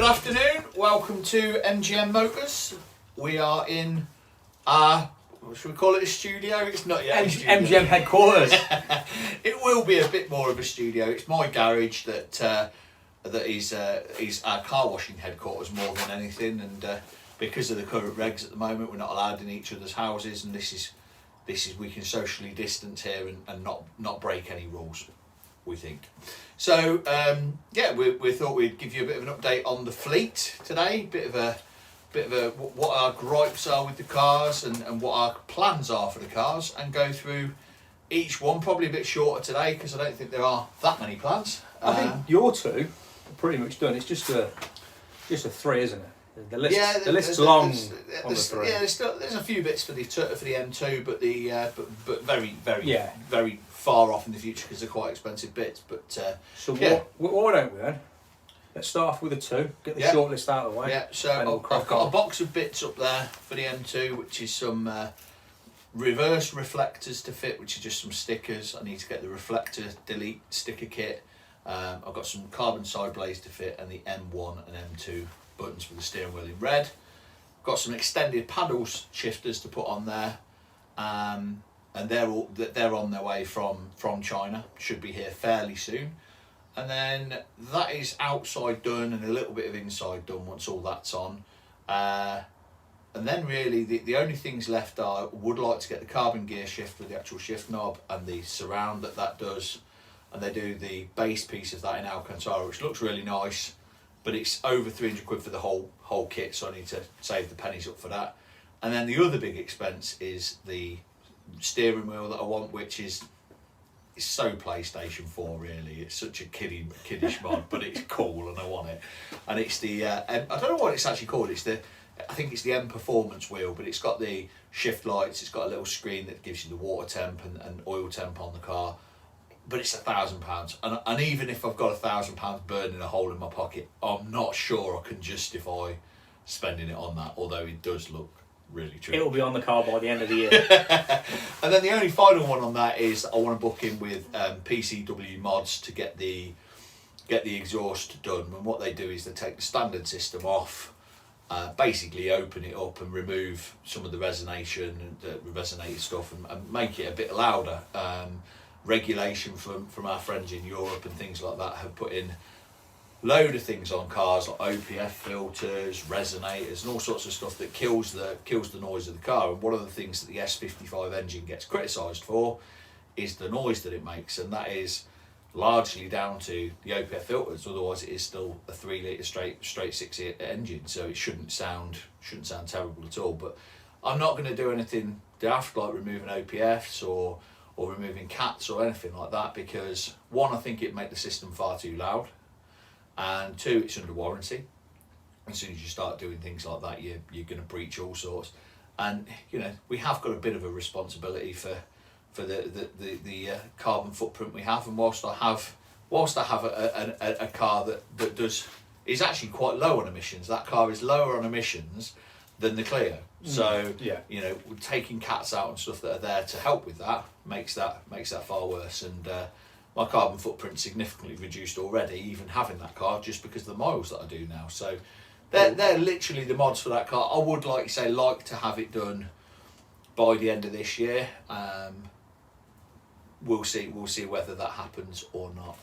Good afternoon, welcome to MGM Motorz. We are in our, should we call it a studio? It's not yet a studio. MGM headquarters. It will be a bit more of a studio. It's my garage that is our car washing headquarters more than anything, and because of the current regs at the moment, we're not allowed in each other's houses, and this is we can socially distance here and not break any rules, we think. So we thought we'd give you a bit of an update on the fleet today, bit of a what our gripes are with the cars and what our plans are for the cars, and go through each one. Probably a bit shorter today because I don't think there are that many plans. I think your two are pretty much done. It's just a three, isn't it? The list's long on the three. Yeah, there's a few bits for the M2, but very very far off in the future because they're quite expensive bits. But why don't we then? Let's start off with the two. Get the shortlist out of the way. Yeah. So I've got a box of bits up there for the M2, which is some reverse reflectors to fit, which are just some stickers. I need to get the reflector delete sticker kit. I've got some carbon side blades to fit, and the M1 and M2 buttons for the steering wheel in red. Got some extended paddles shifters to put on there, and they're on their way from China. Should be here fairly soon. And then that is outside done and a little bit of inside done once all that's on. And then really the only things left are, would like to get the carbon gear shift with the actual shift knob and the surround that does. And they do the base piece of that in Alcantara, which looks really nice, but it's over 300 quid for the whole kit, so I need to save the pennies up for that. And then the other big expense is the steering wheel that I want, which is so PlayStation 4 really. It's such a kiddish mod, but it's cool and I want it. And it's the I don't know what it's actually called. I think it's the M Performance wheel, but it's got the shift lights. It's got a little screen that gives you the water temp and oil temp on the car. But it's £1,000, and even if I've got £1,000 burning a hole in my pocket, I'm not sure I can justify spending it on that. Although it does look really true. It'll be on the car by the end of the year. And then the only final one on that is I want to book in with PCW Mods to get the exhaust done. And what they do is they take the standard system off, basically open it up and remove some of the resonation and the resonated stuff and make it a bit louder. Regulation from our friends in Europe and things like that have put in load of things on cars like OPF filters, resonators, and all sorts of stuff that kills the noise of the car. And one of the things that the S55 engine gets criticised for is the noise that it makes, and that is largely down to the OPF filters. Otherwise, it is still a 3 litre straight 6 engine, so it shouldn't sound terrible at all. But I'm not going to do anything daft like removing OPFs or removing cats or anything like that, because one, I think it'd make the system far too loud, and two, it's under warranty. As soon as you start doing things like that, you're going to breach all sorts. And we have got a bit of a responsibility for the carbon footprint we have. And whilst I have a car that is actually quite low on emissions, that car is lower on emissions than the Clio. So taking cats out and stuff that are there to help with that makes that far worse. And my carbon footprint significantly reduced already, even having that car, just because of the miles that I do now. So they're literally the mods for that car. I would like to have it done by the end of this year. We'll see whether that happens or not.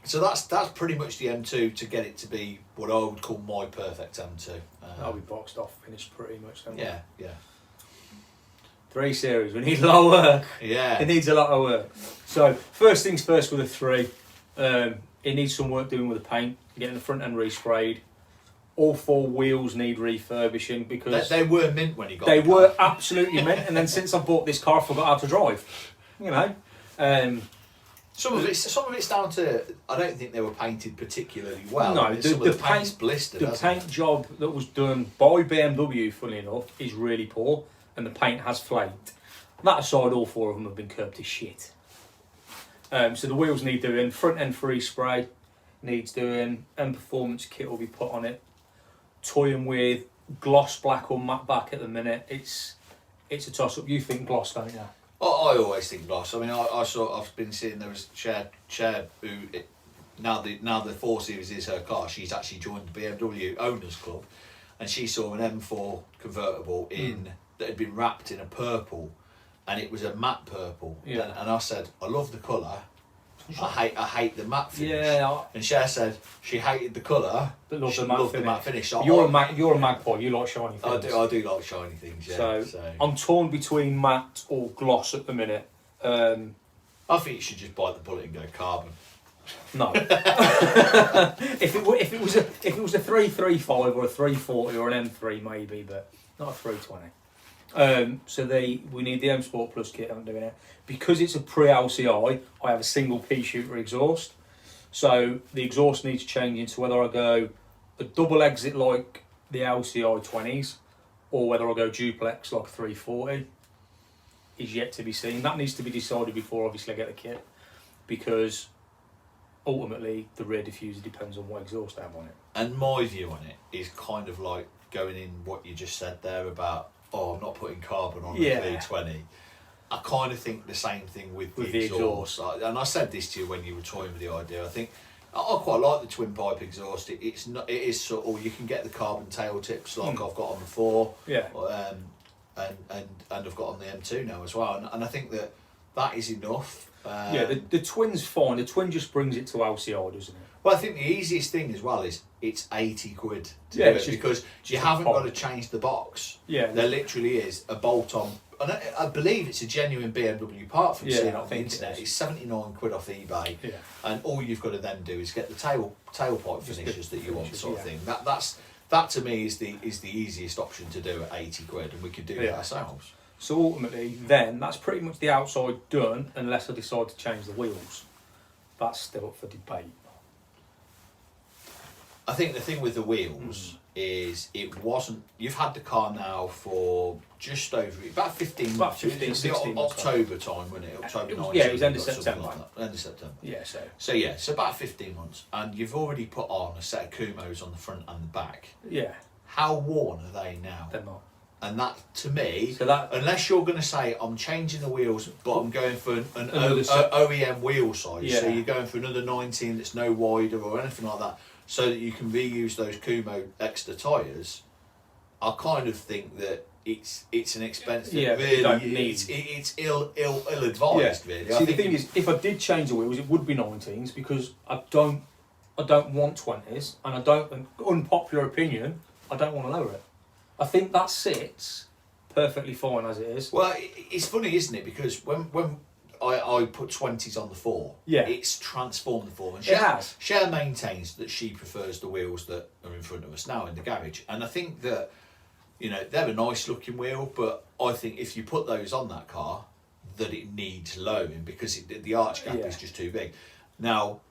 So that's pretty much the M2 to get it to be what I would call my perfect M2. That'll be boxed off, finished pretty much. Yeah. 3 Series, we need a lot of work. Yeah. It needs a lot of work. So first things first with a 3, it needs some work doing with the paint, getting the front end resprayed. All 4 wheels need refurbishing because they were mint when you got. They were absolutely mint, and then since I bought this car, I forgot how to drive. Some of it's down to, I don't think they were painted particularly well. No, the paint's blistered. The paint job that was done by BMW, funnily enough, is really poor, and the paint has flaked. That aside, all 4 of them have been curbed to shit. So the wheels need doing. Front end free spray needs doing. M Performance kit will be put on it. Toying with gloss black or matte back at the minute. It's a toss up. You think gloss, don't you? I always think gloss. I mean, I've been seeing there was Chad who now the 4 Series is her car. She's actually joined the BMW Owners Club, and she saw an M4 convertible that had been wrapped in a purple, and it was a matte purple. Yeah. And I said, I love the colour. I hate the matte finish. Yeah. And Cher said she hated the colour, But loved she the matte loved finish. the matte finish. So You're a magpie. You like shiny things. I do like shiny things. Yeah. So I'm torn between matte or gloss at the minute. I think you should just bite the bullet and go carbon. No. if it was a 335 or a 340 or an M3 maybe, but not a 320. So we need the M Sport Plus kit. I'm doing it because it's a pre-LCI. I have a single P shooter exhaust, so the exhaust needs changing to whether I go a double exit like the LCI 20s or whether I go duplex like 340 is yet to be seen. That needs to be decided before obviously I get the kit, because ultimately the rear diffuser depends on what exhaust I have on it. And my view on it is kind of like going in what you just said there about, I'm not putting carbon on the 320. I kind of think the same thing with the exhaust. And I said this to you when you were toying with the idea. I think I quite like the twin pipe exhaust. It is sort of, you can get the carbon tail tips like I've got on the 4. Yeah. And I've got on the M2 now as well. And I think that is enough. The twin's fine. The twin just brings it to LCI, doesn't it? Well, I think the easiest thing as well is it's 80 quid to do it, because you haven't got to change the box. Yeah. There literally is a bolt on. And I believe it's a genuine BMW part from seeing it on the internet. It's 79 quid off eBay. Yeah. And all you've got to then do is get the tailpipe finishes that you want, sort of thing. That to me is the easiest option to do at 80 quid, and we could do that ourselves. So ultimately, then that's pretty much the outside done, unless I decide to change the wheels. That's still up for debate. I think the thing with the wheels is it wasn't. You've had the car now for just over about 15 months. About 15, 16 months. October time, wasn't it? October 19. Yeah, it was end of September. Like end of September. Yeah, So about 15 months, and you've already put on a set of Kumos on the front and the back. Yeah. How worn are they now? They're not. And that, to me, unless you're going to say, I'm changing the wheels, but I'm going for an OEM wheel size, so you're going for another 19 that's no wider or anything like that, so that you can reuse those Kumo extra tyres, I kind of think that it's an expense that really it's ill advised. Really. See, the thing is, if I did change the wheels, it would be 19s, because I don't want 20s, and I don't. Unpopular opinion, I don't want to lower it. I think that sits perfectly fine as it is. Well, it's funny, isn't it? Because when I put 20s on the 4, it's transformed the 4. And Cher maintains that she prefers the wheels that are in front of us now in the garage. And I think that, they're a nice looking wheel, but I think if you put those on that car, that it needs lowering, because the arch gap is just too big. Now,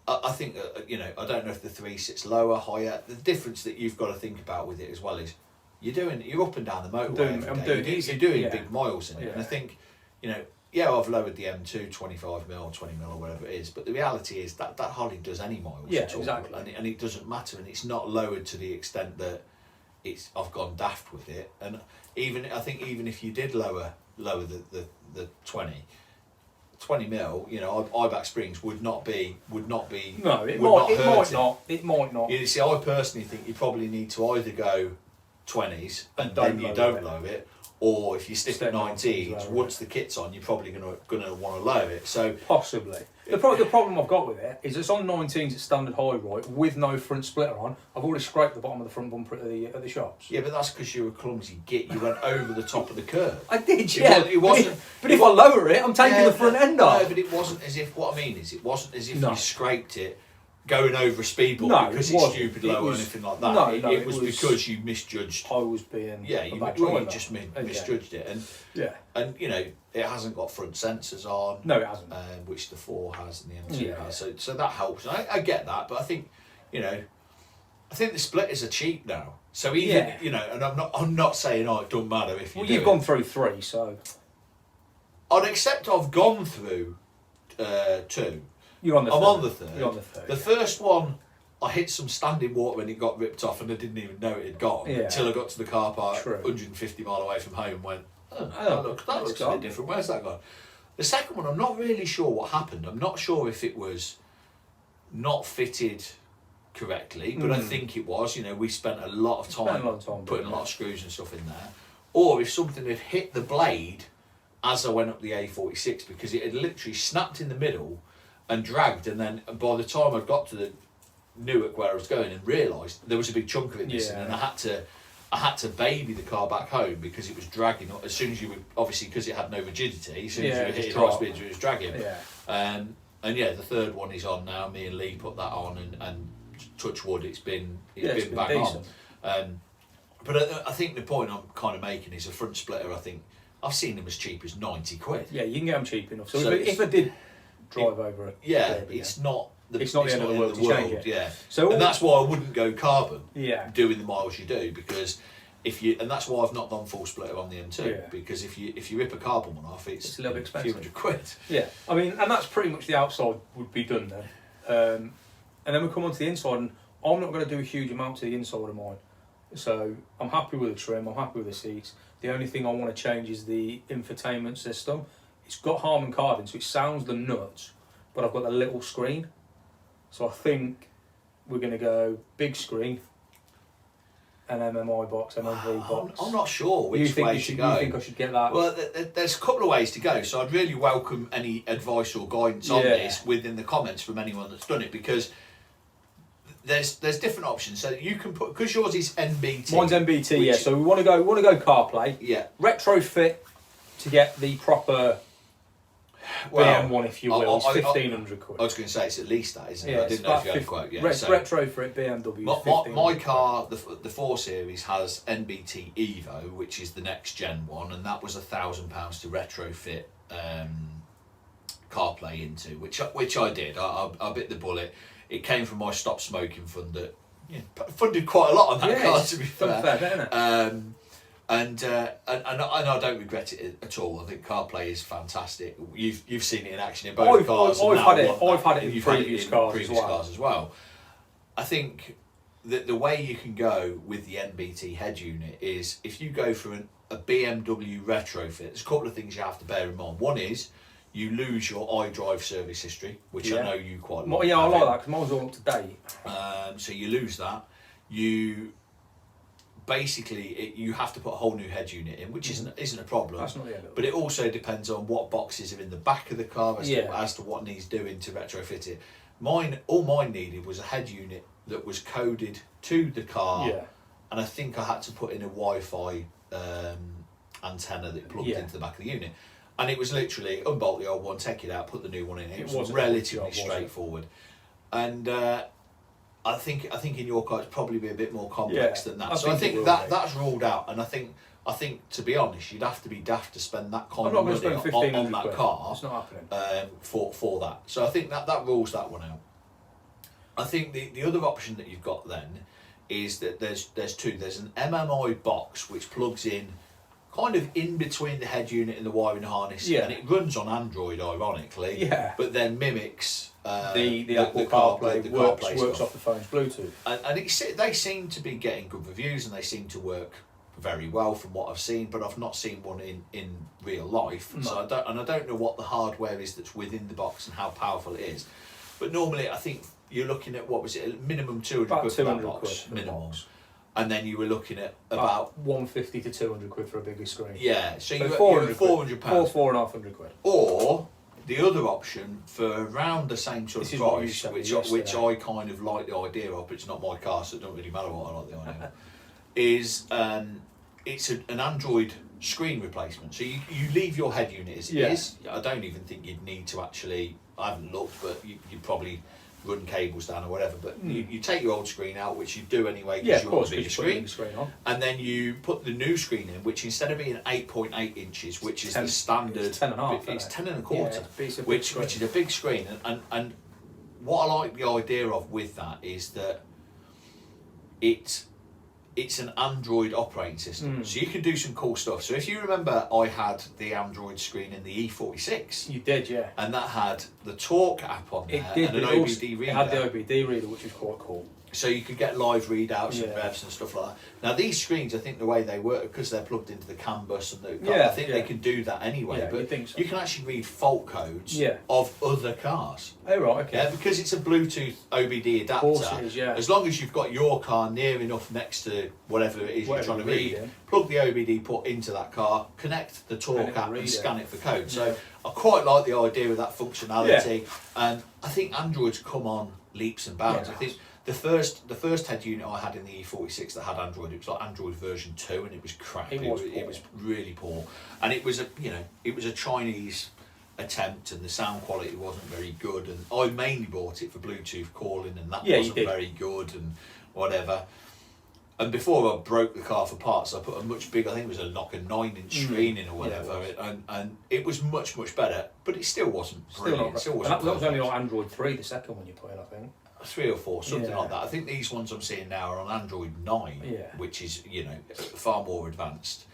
I think, I don't know if the 3 sits lower, higher. The difference that you've got to think about with it as well is you're up and down the motorway every day. You're doing big miles in it. And I think, I've lowered the M2 25mm, 20mm or whatever it is, but the reality is that hardly does any miles at all. Exactly. And it doesn't matter, and it's not lowered to the extent that I've gone daft with it. And even if you did lower the 20mm, eyeback springs would not be. No, it might not. You see, I personally think you probably need to either go 20s and then you don't lower it, or if you stick at 19s, once the kit's on, you're probably gonna want to lower it. So possibly. The problem I've got with it is it's on 19s at standard high, right, with no front splitter on. I've already scraped the bottom of the front bumper at the shops. Yeah, but that's because you're a clumsy git. You went over the top of the curb. I did, It wasn't. But if I lower it, I'm taking the front end off. No, but it wasn't as if. What I mean is, it wasn't as if you scraped it going over a speed bump because it's stupid low or anything like that. No, it was because you misjudged. I was being you just misjudged it, and it hasn't got front sensors on. No, it hasn't. Which the 4 has and the M2 has. So that helps. And I get that, but I think I think the splitters are cheap now. So even and I'm not saying it don't matter if you've gone through 3, so I'd accept I've gone through 2. I'm on the 3rd. You're on the 3rd. The first one, I hit some standing water and it got ripped off, and I didn't even know it had gone until I got to the car park, 150 mile away from home, and went, that looks a bit different. Where's that gone? The second one, I'm not really sure what happened. I'm not sure if it was not fitted correctly, but I think it was. You know, we spent a lot of time putting a lot of screws and stuff in there. Or if something had hit the blade as I went up the A46, because it had literally snapped in the middle and dragged, and then by the time I got to the Newark where I was going and realised there was a big chunk of it missing, and I had to baby the car back home because it was dragging. As soon as you were, obviously because it had no rigidity, as soon as you were hitting high speeds, it was dragging. And the third one is on now. Me and Lee put that on, and touch wood, it's been bang decent. On. But I think the point I'm kind of making is a front splitter. I think I've seen them as cheap as 90 quid. Yeah, you can get them cheap enough. So if I did drive over it, it's not. It's not the end of the world to change it. Yeah. So and that's why I wouldn't go carbon. Doing the miles you do, because and that's why I've not done full splitter on the M2 because if you rip a carbon one off, it's a little bit expensive. A few £100. Yeah, I mean, and that's pretty much the outside would be done then, and then we come on to the inside, and I'm not going to do a huge amount to the inside of mine. So I'm happy with the trim. I'm happy with the seats. The only thing I want to change is the infotainment system. It's got Harman Kardon, so it sounds the nuts, but I've got a little screen. So I think we're going to go big screen, an MMI box, MMV box. I'm not sure which way to go. You think I should get that? Well, there's a couple of ways to go, so I'd really welcome any advice or guidance on this within the comments from anyone that's done it, because there's different options. So you can put, because yours is NBT. Mine's NBT, so we want to go CarPlay. Yeah. Retrofit to get the proper BM1, if you will, it's 1,500 quid. I was going to say it's at least that, isn't it? I didn't know if you had a quote. Retro for it, BMW. My car, the 4 Series, has NBT Evo, which is the next gen one, and that was £1,000 to retrofit CarPlay into, which I did. I bit the bullet. It came from my Stop Smoking fund that funded quite a lot on that car, to be fair. And I don't regret it at all. I think CarPlay is fantastic. You've seen it in action in both cars. I've had it in previous cars as well. I think that the way you can go with the NBT head unit is if you go for a BMW retrofit. There's a couple of things you have to bear in mind. One is you lose your iDrive service history, which I know you quite like. Yeah, I like that because mine's all up to date. So you lose that. You basically you have to put a whole new head unit in, which isn't a problem. That's not the end of it. But it also depends on what boxes are in the back of the car as to what needs doing to retrofit it. All mine needed was a head unit that was coded to the car, and I think I had to put in a Wi-Fi antenna that plugged into the back of the unit. And it was literally unbolt the old one, take it out, put the new one in. It was relatively straightforward. And I think in your car it's probably be a bit more complex than that. So I think that's ruled out. And I think to be honest, you'd have to be daft to spend that kind of money on that car. It's not happening. For that. So I think that rules that one out. I think the other option that you've got then is that there's two. There's an MMI box which plugs in kind of in between the head unit and the wiring harness, and it runs on Android, ironically, but then mimics the Apple CarPlay, works off the phone's Bluetooth. And they seem to be getting good reviews, and they seem to work very well from what I've seen, but I've not seen one in real life. No. So I don't know what the hardware is that's within the box and how powerful it is. But normally I think you're looking at, what was it, minimum 200 quid for that box, minimum. And then you were looking at about 150 to 200 quid for a bigger screen. Yeah, so you're £400. £4,500 quid. Or the other option for around the same sort of price, which I kind of like the idea of, but it's not my car, so it don't really matter what I like the idea of, is it's an Android screen replacement. So you leave your head unit as it is. I don't even think you'd need to actually, I haven't looked, but you'd probably run cables down or whatever, but you take your old screen out, which you do anyway because you want a bigger screen, and then you put the new screen in, which instead of being 8.8 inches, which is the standard, it's 10.5, it's 10 and a quarter, which is a big screen. And what I like the idea of with that is that it's an Android operating system, so you can do some cool stuff. So if you remember, I had the Android screen in the E46. You did, yeah. And that had the Talk app on there and an OBD reader. It had the OBD reader, which was quite cool. So you could get live readouts and Yeah. revs and stuff like that. Now these screens, I think the way they work, because they're plugged into the CAN bus and I think they can do that anyway. Yeah, but you think so. you can actually read fault codes Yeah. of other cars. Oh right, okay. Yeah, because it's a Bluetooth OBD adapter. Of course it is, yeah. As long as you've got your car near enough next to whatever it is you're trying to read, reading. plug the OBD port into that car, connect the Talk And it'll app read and it. scan it for code. Yeah. So I quite like the idea of that functionality. And I think Android's come on leaps and bounds. Yeah. I think the first head unit I had in the E46 that had Android, it was like Android version 2 and it was crap. It was really poor. And it was a Chinese attempt and the sound quality wasn't very good, and I mainly bought it for Bluetooth calling and that wasn't very good and whatever. And before I broke the car for parts, I put a much bigger, I think it was like a 9-inch screen in or whatever, and it was much better, but it still wasn't brilliant. That was only like Android 3, the second one you put in, I think. 3 or 4, something like that. I think these ones I'm seeing now are on Android 9, which is far more advanced.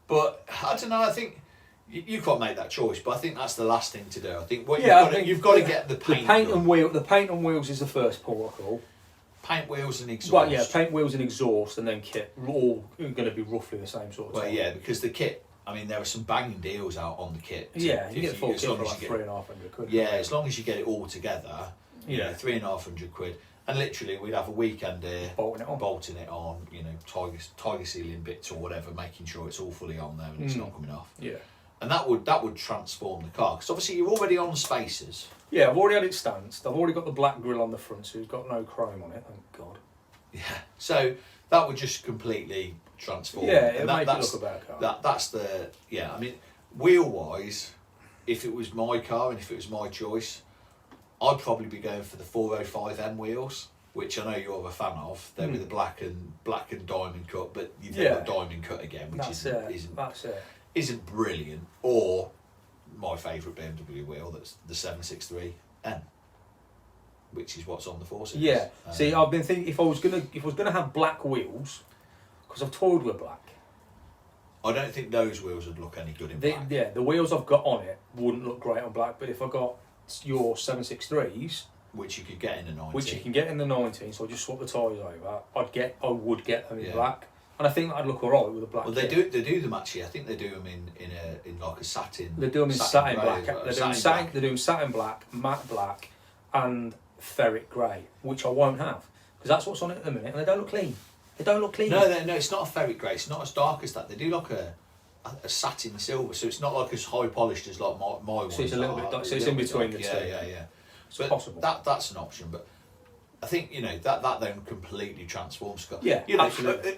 But I don't know. I think you can't make that choice. But I think that's the last thing to do. I think you've got to get the paint. The paint and wheels is the first protocol. Paint, wheels, and exhaust. Well, yeah, paint, wheels, and exhaust, and then kit are all going to be roughly the same sort of. Well, yeah, because the kit. I mean, there are some banging deals out on the kit. Yeah, you get a full kit for like £350 quid. Yeah, as long as you get it all together. Yeah, £350 quid. And literally, we'd have a weekend here bolting it on, tiger sealing bits or whatever, making sure it's all fully on there and it's not coming off. Yeah. And that would transform the car, because obviously you're already on spacers. Yeah, I've already had it stanced. I've already got the black grille on the front, so it's got no chrome on it. Thank God. Yeah. So that would just completely transform. Yeah, it'll make it look a better car. That's the I mean, wheel wise, if it was my car and if it was my choice, I'd probably be going for the 405M wheels, which I know you're a fan of. They're with the black and diamond cut, but you've got diamond cut again, which isn't brilliant. Or my favourite BMW wheel, that's the 763M, which is what's on the 4 series. Yeah. See, I've been thinking if I was gonna have black wheels, because I've toyed with black. I don't think those wheels would look any good in black. Yeah, the wheels I've got on it wouldn't look great on black, but if I got your 763s, which you could get in the 19, which you can get in the 19, so I just swap the tyres over. I would get them in black, and I think that'd look alright with a black. Well, they do them actually. I think they do them in like a satin. They do them in satin black. Well. They're doing satin black, matte black, and ferret grey, which I won't have because that's what's on it at the minute, and they don't look clean. No, it's not a ferret grey. It's not as dark as that. They do like a satin silver, so it's not like as high polished as like my one. So it's a little bit dark. So it's in between the two. Yeah. It's but possible. That's an option, but I think that then completely transforms car. Yeah, absolutely.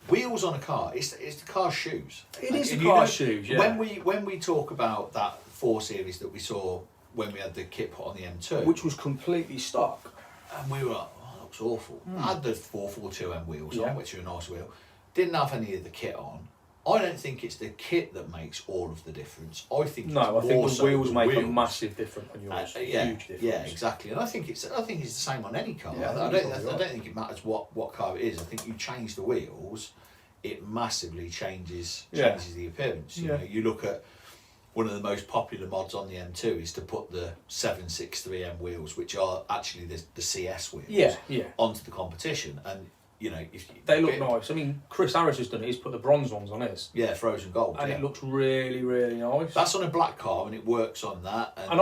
Wheels on a car. It's the car's shoes. It is the car's shoes. Yeah. When we talk about that 4 series that we saw when we had the kit put on the M2, which was completely stock, and we were like, that looks awful. I had the 442M wheels on, which are a nice wheel. Didn't have any of the kit on. I don't think it's the kit that makes all of the difference. I think the wheels make a massive difference on yours. Huge difference. Yeah, exactly. And I think it's the same on any car. Yeah, I don't think it matters what car it is. I think you change the wheels, it massively changes the appearance. You know, you look at one of the most popular mods on the M2 is to put the 763M wheels, which are actually the CS wheels, onto the competition. And they look nice. I mean, Chris Harris has done it. He's put the bronze ones on his. Yeah, frozen gold. And it looks really, really nice. That's on a black car, and it works on that. And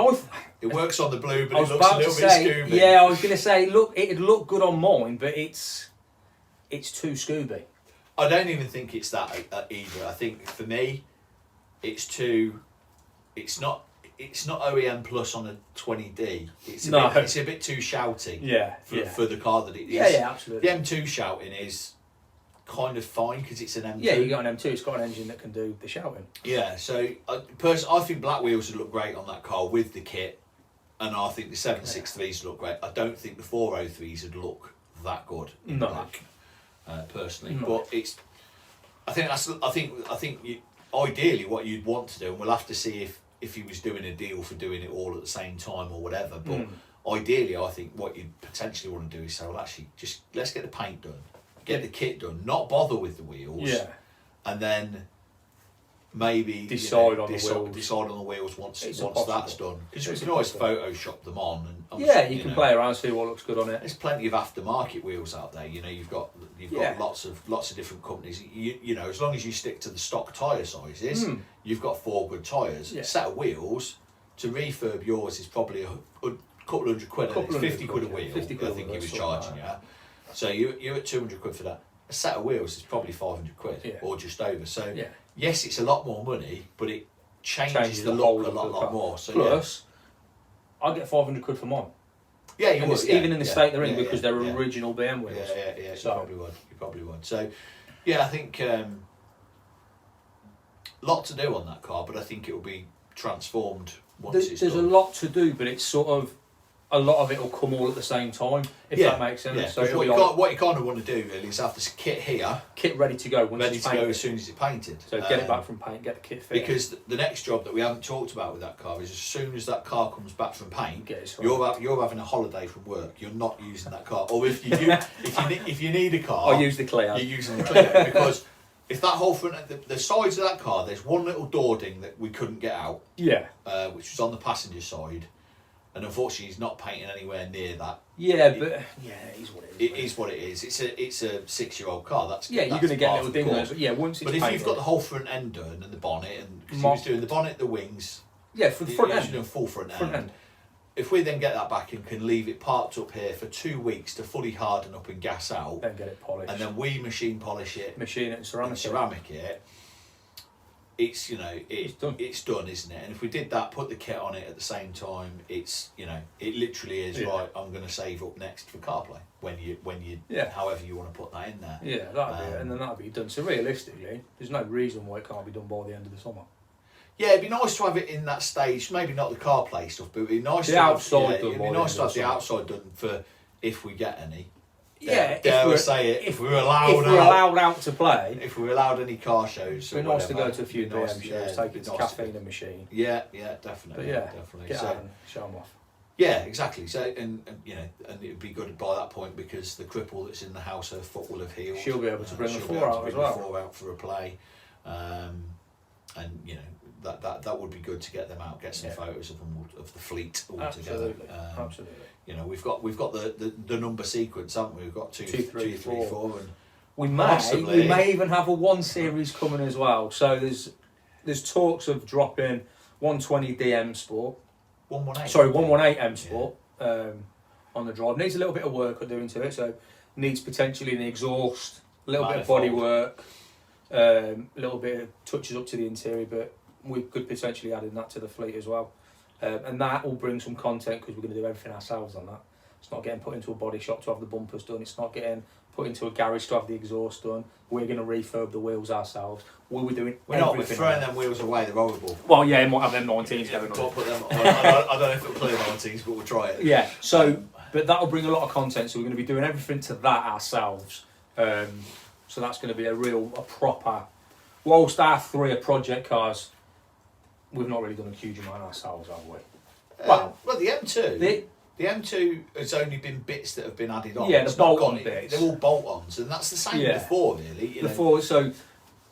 it works on the blue, but it looks a little bit Scooby. Yeah, I was going to say, it'd look good on mine, but it's too Scooby. I don't even think it's that either. I think for me, it's not OEM plus on a 20D. It's a bit too shouty. For the car that it is. Yeah, absolutely. The M2 shouting is kind of fine because it's an M2. Yeah, you got an M2. It's got an engine that can do the shouting. Yeah, so I think black wheels would look great on that car with the kit, and I think the 763s would look great. I don't think the 403s would look that good in black, personally. No. But I think ideally what you'd want to do, and we'll have to see if he was doing a deal for doing it all at the same time or whatever, but ideally I think what you'd potentially want to do is say, well, actually, just let's get the paint done, get the kit done, not bother with the wheels, and then maybe decide on the wheels. Decide on the wheels once that's done. Because we It's can always possible. Photoshop them on. And You can play around, see what looks good on it. There's plenty of aftermarket wheels out there. You know, you've got lots of different companies. You know, as long as you stick to the stock tyre sizes, you've got 4 good tyres. A set of wheels to refurb yours is probably a couple hundred quid. It's 50 quid a wheel. 50 quid I think he was charging you. So you're at 200 quid for that. A set of wheels is probably 500 quid or just over. So yes, it's a lot more money, but it changes the look a lot more. So plus, I get 500 quid for mine. Yeah, you would. Even in the state they're in, because they're original BM wheels. Yeah. So, you probably would. So, yeah, I think lot to do on that car, but I think it will be transformed once it's done. There's a lot to do, but it's sort of a lot of it will come all at the same time, if that makes sense. Yeah. So what you kind of want to do really is have this kit here, ready to go once it's painted. as soon as it's painted. So get it back from paint, get the kit fitted. Because the next job that we haven't talked about with that car is as soon as that car comes back from paint, you're having a holiday from work. You're not using that car, or if you do, if you need a car, I use the Clio. You're using the Clio because if that whole front, the sides of that car, there's one little door ding that we couldn't get out. Yeah. Which was on the passenger side. And unfortunately, he's not painting anywhere near that. Yeah, but it is what it is. It is what it is. It's a 6-year-old car. You're going to get little dingers. But once it's But if painted, you've got the whole front end done and the bonnet, and because he was doing the bonnet, the wings. Yeah, for the front end. Doing full front end. If we then get that back and can leave it parked up here for 2 weeks to fully harden up and gas out, then get it polished, and then we machine polish it, and ceramic it. It's it's done, isn't it? And if we did that, put the kit on it at the same time, it literally is right. I'm going to save up next for CarPlay when you however you want to put that in there. Yeah, that'll be it, and then that'll be done. So realistically, there's no reason why it can't be done by the end of the summer. Yeah, it'd be nice to have it in that stage. Maybe not the CarPlay stuff, but it'd be nice to have the outside done for if we get any. Dare we say it? If we're allowed out to play, if we're allowed any car shows, it'd be nice to go to a few BM shows, take it to caffeine and machine. Yeah, definitely. But definitely. Get out and show them off. Yeah, exactly. So and it'd be good by that point because the cripple that's in the house, her foot will have healed. She'll be able to bring the 4 out as well. 4 out for a play, and that would be good to get them out, get some photos of them, of the fleet all together. Absolutely. We've got the number sequence, haven't we? We've got 2, 3, 4, and we may even have a 1 series coming as well. So there's talks of dropping 120 DM Sport. 118. Sorry, 118 M Sport on the drive. Needs a little bit of work doing to it, so needs potentially an exhaust, a little bit of body work, a little bit of touches up to the interior, but we could potentially add in that to the fleet as well. And that will bring some content because we're going to do everything ourselves on that. It's not getting put into a body shop to have the bumpers done. It's not getting put into a garage to have the exhaust done. We're going to refurb the wheels ourselves. We're doing We're throwing them wheels away. They're horrible. Well, yeah, it might have them 19s going on. Put them on. I don't know if it'll clear 19s, but we'll try it. Yeah, so, but that'll bring a lot of content. So we're going to be doing everything to that ourselves. So that's going to be a proper... Whilst our 3 are project cars, we've not really done a huge amount ourselves, have we? Well, the M2... The M2 has only been bits that have been added on. Yeah, the bolt-on bits. They're all bolt-ons, and that's the same before, really. So,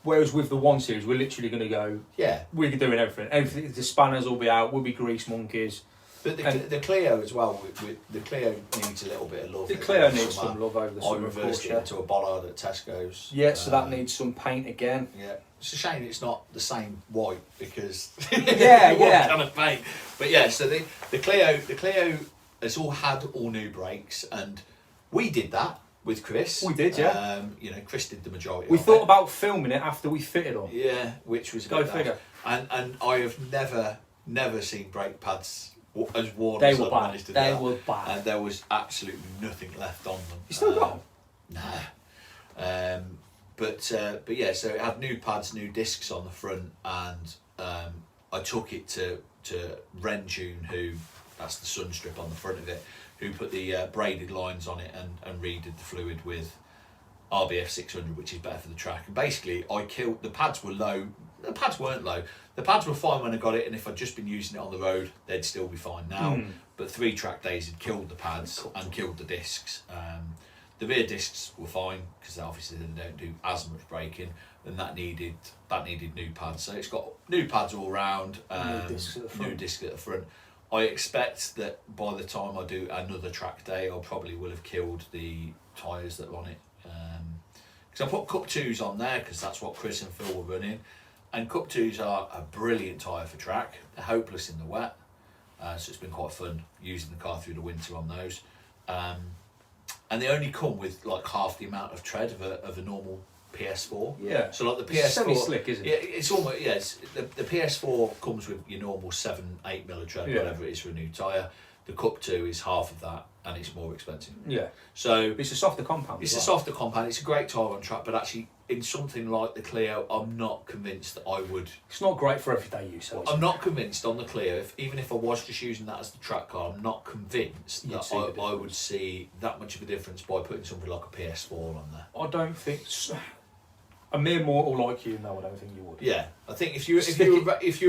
whereas with the 1 series, we're literally going to go... Yeah. We're doing everything. Everything. The spanners will be out, we'll be grease monkeys. But the Clio as well, the Clio needs a little bit of love. The Clio needs some love over the summer. I reversed it into a bollard at Tesco's. Yeah, so that needs some paint again. Yeah. It's a shame it's not the same white because... What kind of paint. But yeah, so the Clio has all had all new brakes, and we did that with Chris. We did, yeah. Chris did the majority. We thought about filming it after we fitted them. Yeah, which was go figure. And I have never seen brake pads as worn they as were I managed to do. They were bad. And there was absolutely nothing left on them. You still got them? Nah. But yeah, so it had new pads, new discs on the front, and I took it to FRENCHIE, who, that's the sun strip on the front of it, who put the braided lines on it and redid the fluid with RBF 600, which is better for the track. And basically, the pads were low. The pads weren't low. The pads were fine when I got it, and if I'd just been using it on the road, they'd still be fine now. But 3 track days had killed the pads and killed the discs. The rear discs were fine because obviously they don't do as much braking, and that needed new pads. So it's got new pads all round, new disc at the front. I expect that by the time I do another track day, I probably will have killed the tyres that are on it. Because I put Cup 2s on there because that's what Chris and Phil were running, and Cup 2s are a brilliant tyre for track. They're hopeless in the wet, so it's been quite fun using the car through the winter on those. And they only come with like half the amount of tread of a normal PS4. Yeah. So like the PS4, it's semi-slick, isn't it? Yeah, it's almost the PS4 comes with your normal 7-8 mil of tread, whatever it is for a new tyre. The Cup 2 is half of that, and it's more expensive. Yeah. So it's a softer compound. It's a softer compound. It's a great tyre on track, but actually in something like the Clio, I'm not convinced that I would. It's not great for everyday use. I'm not convinced on the Clio. Even if I was just using that as the track car, I'm not convinced that I would see that much of a difference by putting something like a PS4 on there. I don't think. A mere mortal like you, no, I don't think you would. Yeah, I think if you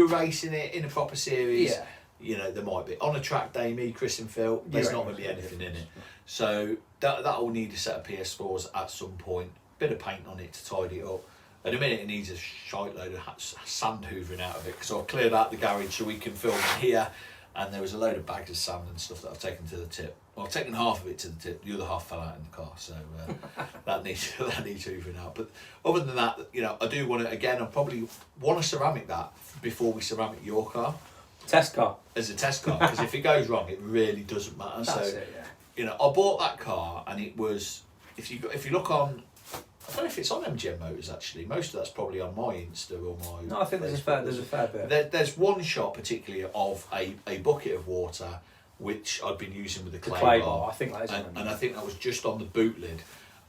were racing it in a proper series, you know, there might be on a track day. Me, Chris, and Phil, there's not going to be anything in it. So that will need a set of PS4s at some point. Bit of paint on it to tidy it up. At the minute, it needs a shite load of sand hoovering out of it because I've cleared out the garage so we can film in here. And there was a load of bags of sand and stuff that I've taken to the tip. Well, I've taken half of it to the tip. The other half fell out in the car, so that needs hoovering out. But other than that, you know, I do want to. Again, I probably want to ceramic that before we ceramic your car. Test car. As a test car, because if it goes wrong, it really doesn't matter. That's it, yeah. You know, I bought that car, and it was if you look on. I don't know if it's on MGM Motors actually. Most of that's probably on my Insta or my. No, I think there's a fair bit. There's one shot particularly of a bucket of water which I'd been using with the clay bar. I think that is. And I think that was just on the boot lid,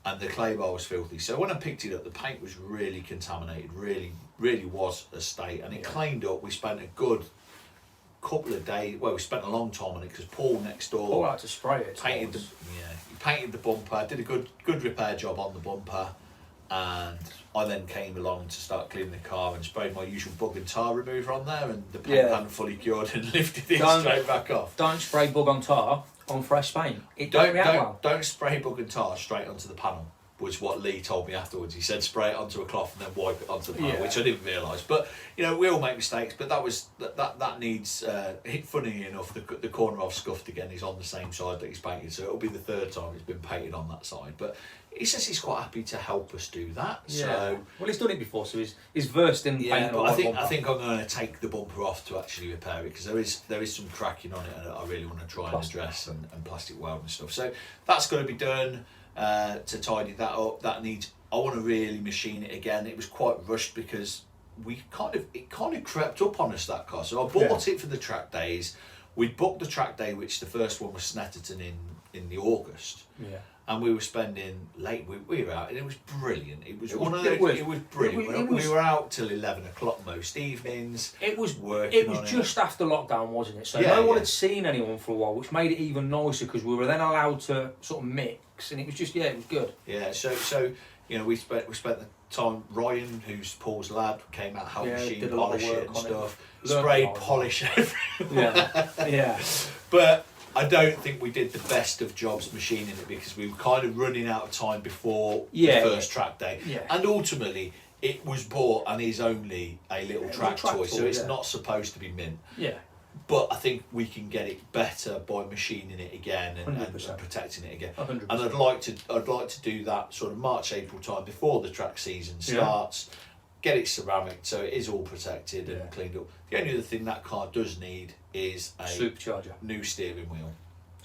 and the clay bar was filthy. So when I picked it up, the paint was really contaminated. Really was a state, and it cleaned up. We spent a good couple of days. Well, we spent a long time on it because Paul next door. Paul had to spray it. He painted the bumper. Did a good repair job on the bumper. And I then came along to start cleaning the car and sprayed my usual bug and tar remover on there, and the paint hadn't fully cured and lifted it straight back off. Don't spray bug on tar on fresh paint. It don't react well. Don't spray bug and tar straight onto the panel, was what Lee told me afterwards. He said spray it onto a cloth and then wipe it onto the panel, which I didn't realise. But you know, we all make mistakes. But that needs. Funny enough, the corner I've scuffed again is on the same side that he's painted, so it'll be the third time it's been painted on that side. But he says he's quite happy to help us do that. Yeah. So well, he's done it before, so he's versed in painting. But I think I'm going to take the bumper off to actually repair it because there is some cracking on it, and I really want to try and address and plastic weld and stuff. So that's got to be done to tidy that up. I want to really machine it again. It was quite rushed because it kind of crept up on us, that car. So I bought it for the track days. We booked the track day, which the first one was Snetterton in the August. Yeah. And we were spending late. We were out, and it was brilliant. It was brilliant. We were out till 11 o'clock most evenings. It was working. It was just after lockdown, wasn't it? So no one had seen anyone for a while, which made it even nicer because we were then allowed to sort of mix, and it was just it was good. Yeah. So you know, we spent the time. Ryan, who's Paul's lad, came out helped machine polish it and stuff. Sprayed polish everywhere. Yeah. But I don't think we did the best of jobs machining it because we were kind of running out of time before the first track day. Yeah. And ultimately, it was bought and is only a little track toy, so it's not supposed to be mint. Yeah. But I think we can get it better by machining it again and protecting it again. 100%. And I'd like to do that sort of March, April time before the track season starts. Get it ceramic so it is all protected and cleaned up. The only other thing that car does need is a supercharger, new steering wheel.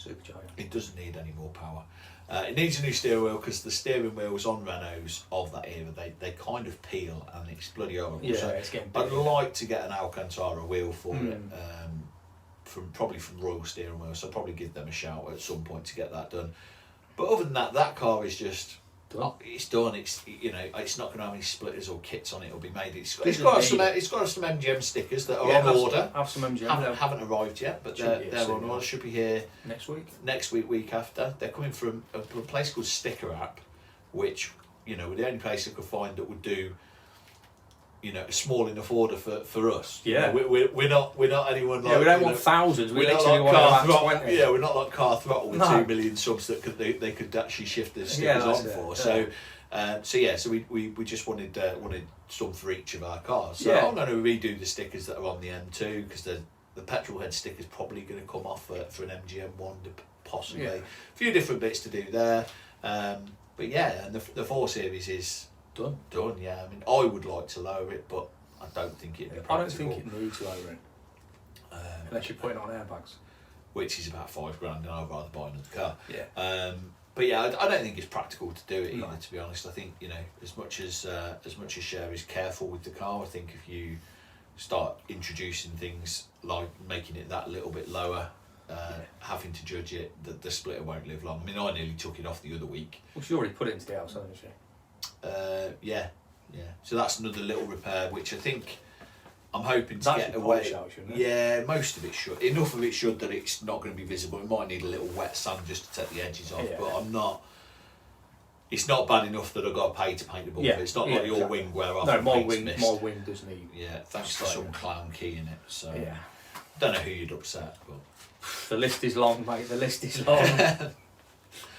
Supercharger. It doesn't need any more power. It needs a new steering wheel because the steering wheels on Renaults of that era they kind of peel and it's bloody horrible. Yeah, so it's getting big. I'd like to get an Alcantara wheel for it from Royal Steering Wheel. So I'll probably give them a shout at some point to get that done. But other than that car is just. It's done. It's it's not going to have any splitters or kits on it. It'll be made. It's got some MGM stickers that are on order. Have some MGM. Haven't arrived yet, but they're on order. Should be here next week. Week after. They're coming from a place called Sticker App, which we're the only place I could find that would do. a small enough order for us. Yeah. We're not anyone like. Yeah, we don't want thousands. We we're not literally like want Car about Throttle. 20. Yeah, we're not like Car Throttle with No. 2 million subs that they could actually shift the stickers Yeah, on that's it, for. yeah. So we just wanted some for each of our cars. So Yeah. I'm going to redo the stickers that are on the M2 because the petrol head sticker's probably going to come off for an MGM one, possibly. Yeah. A few different bits to do there. But yeah, and the 4 Series is Done. yeah. I mean, I would like to lower it, but I don't think it'd be I don't practical. think it needs lowering. Unless you're putting on airbags. Which is about £5,000, and I'd rather buy another car. Yeah. But yeah, I don't think it's practical to do it either. No. To be honest, I think as much as Cher is careful with the car, I think if you start introducing things like making it that little bit lower, having to judge it, the splitter won't live long. I mean, I nearly took it off the other week. Well, she's already put it into the house, hasn't she? Yeah. So that's another little repair, which I think I'm hoping to That get should away. polish out, shouldn't it? Yeah, most of it should. Enough of it should that it's not going to be visible. It might need a little wet sand just to take the edges off, Yeah. but I'm not. It's not bad enough that I've got to pay to paint the bumper. Yeah, It's not yeah, like your exactly. wing where half No, the my paint's wing, missed. my wing does need. Yeah, thanks to Straight. some clown key in it. So Yeah. don't know who you'd upset, but. The list is long, mate. The list is long.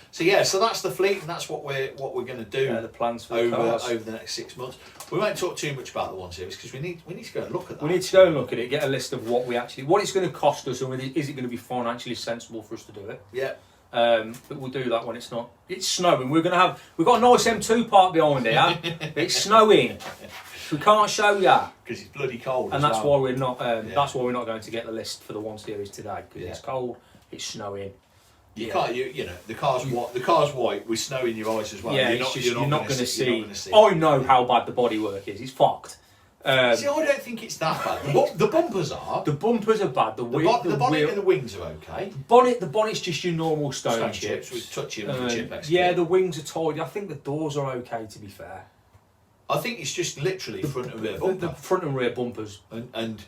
So yeah, so that's the fleet, and that's what we're going to do Yeah, the plans for the cars. over the next 6 months. We won't talk too much about the 1 Series because we need to go and look at that. We need to go and look at it, get a list of what it's going to cost us, and is it going to be financially sensible for us to do it? Yeah. But we'll do that when it's not. It's snowing. We've got a nice M2 park behind here. It's snowing. We can't show you, Because it's bloody cold. and as that's well. why we're not. That's why we're not going to get the list for the 1 Series today because Yeah. it's cold. It's snowing. You can't. The car's white. The car's white with snow in your eyes as well. Yeah, you're not going to see. I know how bad the bodywork is. It's fucked. See, I don't think it's that bad. The bumpers are. The bumpers are bad. The bonnet wheel, and the wings are okay. the bonnet's just your normal stone chips. with touchy and chip extra. Yeah, the wings are tidy. I think the doors are okay. To be fair, I think it's just literally front and rear the bumper. front and rear bumpers. And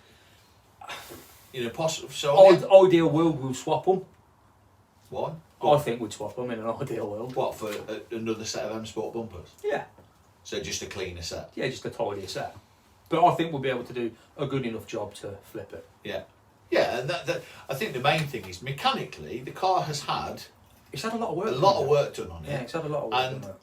possible. So Ideal world, we'll swap them. what? I think we'd swap them in an ideal world. What for another set of M Sport bumpers? Yeah, So just a cleaner set. yeah, just a tidier set. But I think we'll be able to do a good enough job to flip it. Yeah, and that I think the main thing is mechanically the car has had It's had a lot of work. a lot of work done on it. Yeah, it's had a lot of work. And on it.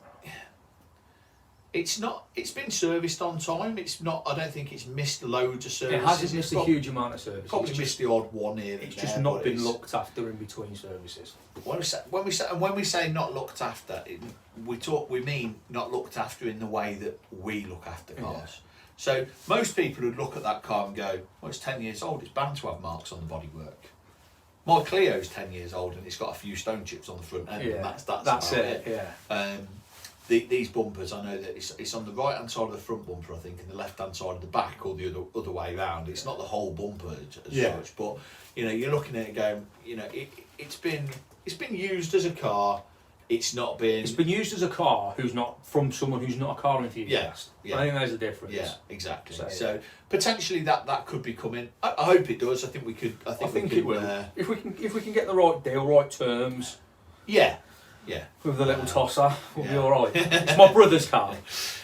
it's been serviced on time. It's not. I don't think it's missed loads of services. It hasn't missed It's a huge amount of services. Probably It's missed the odd one here. It's and just there, not but been it's- looked after in between services. When we say not looked after, we mean not looked after in the way that we look after cars. So most people would look at that car and go, "Well, it's 10 years old. It's bound to have marks on the bodywork." My Clio's 10 years old and it's got a few stone chips on the front end. Yeah, And that's that's about it. Yeah. These bumpers, I know that it's on the right hand side of the front bumper, I think, and the left hand side of the back, or the other way round. It's not the whole bumper as such, but you're looking at it going, it's been used as a car. It's not been. It's been used as a car from someone who's not a car enthusiast. Yeah. I think there's a difference. Yeah, exactly. So, So potentially that could be coming. I hope it does. I think we could. I think it will. If we can get the right deal, right terms. Yeah. With the little tosser, we'll be yeah. all right. It's my brother's car.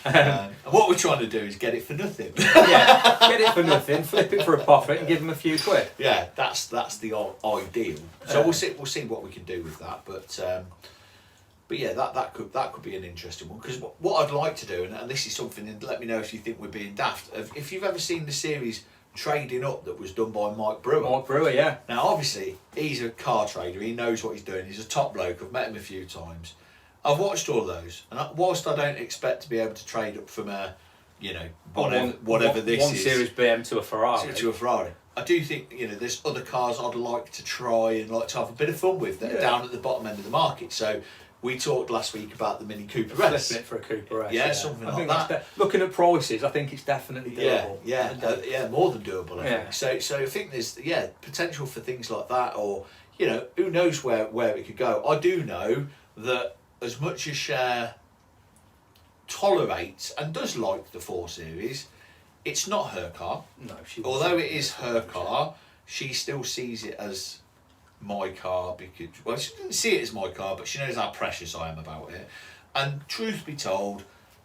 And what we're trying to do is get it for nothing. Yeah, get it for nothing, flip it for a profit, and give them a few quid. Yeah, that's the ideal. So we'll see what we can do with that. But yeah, that could be an interesting one, because what I'd like to do, and this is something, and let me know if you think we're being daft. If you've ever seen the series Trading Up that was done by Mike Brewer. Mike Brewer, yeah. Now, obviously, he's a car trader. He knows what he's doing. He's a top bloke. I've met him a few times. I've watched all those, and whilst I don't expect to be able to trade up from a, whatever this one is, Series BM to a Ferrari. to a Ferrari, I do think there's other cars I'd like to try and like to have a bit of fun with that are down at the bottom end of the market. So we talked last week about the Mini Cooper S. Flipping it for a Cooper S. Yeah, something like that. Looking at prices, I think it's definitely doable. Yeah, more than doable. I think. So I think there's potential for things like that, or who knows where it could go. I do know that as much as Cher tolerates and does like the 4 Series, it's not her car. No, Although it is her car, she still sees it as my car, because she didn't see it as my car, but she knows how precious I am about it. And truth be told,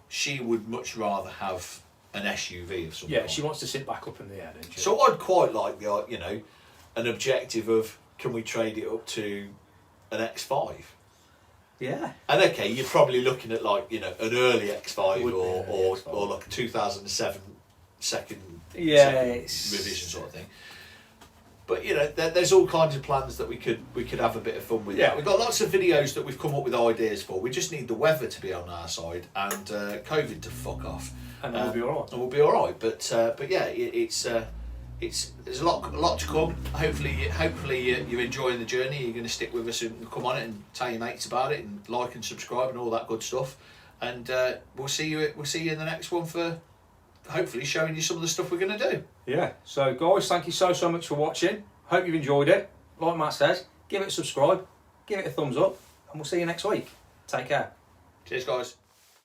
she would much rather have an SUV of some Yeah, kind. she wants to sit back up in the air, doesn't she? So I'd quite like the, you know, an objective of can we trade it up to an X5? Yeah. And okay, you're probably looking at like, you know, an early X5 Would be an early or X5. like a 2007 second It's- revision sort of thing. But you know, there's all kinds of plans that we could have a bit of fun with. Yeah. We've got lots of videos that we've come up with ideas for. We just need the weather to be on our side and COVID to fuck off, And then we'll be alright. and we'll be all right. But yeah, it's there's a lot to come. Hopefully you're enjoying the journey. You're going to stick with us and come on it and tell your mates about it and like and subscribe and all that good stuff. And we'll see you in the next one for hopefully showing you some of the stuff we're going to do. Yeah. So guys, thank you so much for watching. Hope you've enjoyed it. Like Matt says, give it a subscribe, give it a thumbs up, and we'll see you next week. Take care. Cheers, guys.